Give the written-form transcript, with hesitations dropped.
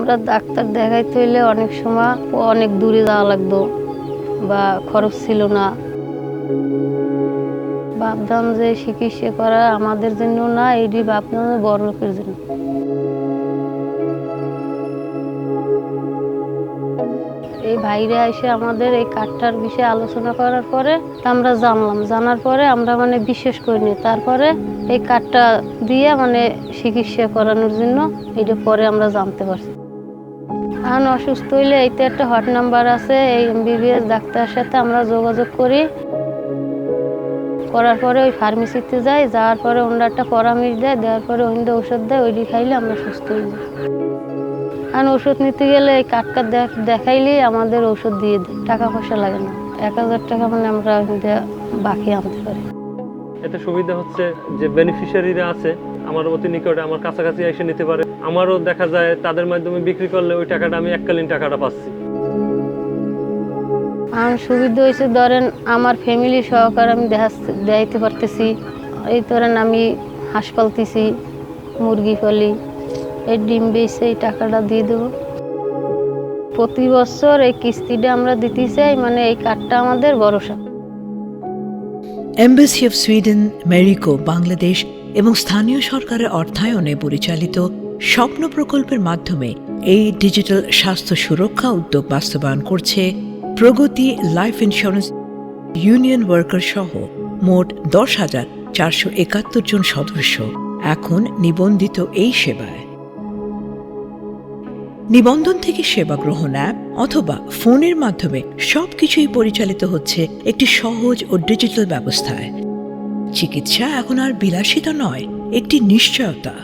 আমরা ডাক্তার দেখাইতে হইলে অনেক সময় অনেক দূরে যাওয়া লাগতো বা খরচ ছিল না। ভাবতাম যে চিকিৎসা করা আমাদের জন্য না, এটি ভাবতাম বড় লোকের জন্য। এই ভাইরা এসে আমাদের এই কার্ডটার বিষয়ে আলোচনা করার পরে আমরা জানলাম, জানার পরে আমরা বিশ্বাস করিনি। তারপরে এই কার্ডটা দিয়ে চিকিৎসা করানোর জন্য এটা পরে আমরা জানতে পারছি। এখন অসুস্থ হইলে এইতে একটা হট নাম্বার আছে, এই এমবিবিএস ডাক্তারের সাথে আমরা যোগাযোগ করার পরে ওই ফার্মেসিতে যাই, যাওয়ার পরে ওনারা একটা পরামর্শ দেয়, দেওয়ার পরে ওইটা ওষুধ দেয়, ওইটি খাইলে আমরা সুস্থ হয়ে যাই। আর ওষুধ নিতে গেলে এই কার্ডটা দেখাইলেই আমাদের ওষুধ দিয়ে দেয়, টাকা পয়সা লাগে না। 1000 টাকা আমরা বাকি আনতে পারি। এতে সুবিধা হচ্ছে যে বেনিফিশিয়ারিরা আছে আমার অতি নিকটে, আমার কাছাকাছি এসে নিতে পারে। আমারও দেখা যায় তাদের মাধ্যমে বিক্রি করলে ওই টাকাটা আমি এককালীন টাকাটা পাচ্ছি। আমার সুবিধা হয়েছে, ধরেন আমার ফ্যামিলি সহকারে আমি দেখাইতে পারতেছি। এই ধরেন আমি হাঁস পালতেছি, মুরগি পালি, এই ডিম বেচে এই টাকাটা দিয়ে দেবো। প্রতি বছর এই কিস্তিটা আমরা দিতে চাই, এই কার্ডটা আমাদের ভরসা। Embassy of Sweden, merry-go Bangladesh এবং স্থানীয় সরকারের অর্থায়নে পরিচালিত স্বপ্ন প্রকল্পের মাধ্যমে এই ডিজিটাল স্বাস্থ্য সুরক্ষা উদ্যোগ বাস্তবায়ন করছে প্রগতি লাইফ ইন্স্যুরেন্স ইউনিয়ন ওয়ার্কার সহ মোট 10,471 জন সদস্য এখন নিবন্ধিত এই সেবায়। নিবন্ধন থেকে সেবা গ্রহণ অ্যাপ অথবা ফোনের মাধ্যমে সবকিছুই পরিচালিত হচ্ছে একটি সহজ ও ডিজিটাল ব্যবস্থায়। চিকিৎসা এখন আর বিলাসিতা নয়, একটি নিশ্চয়তা।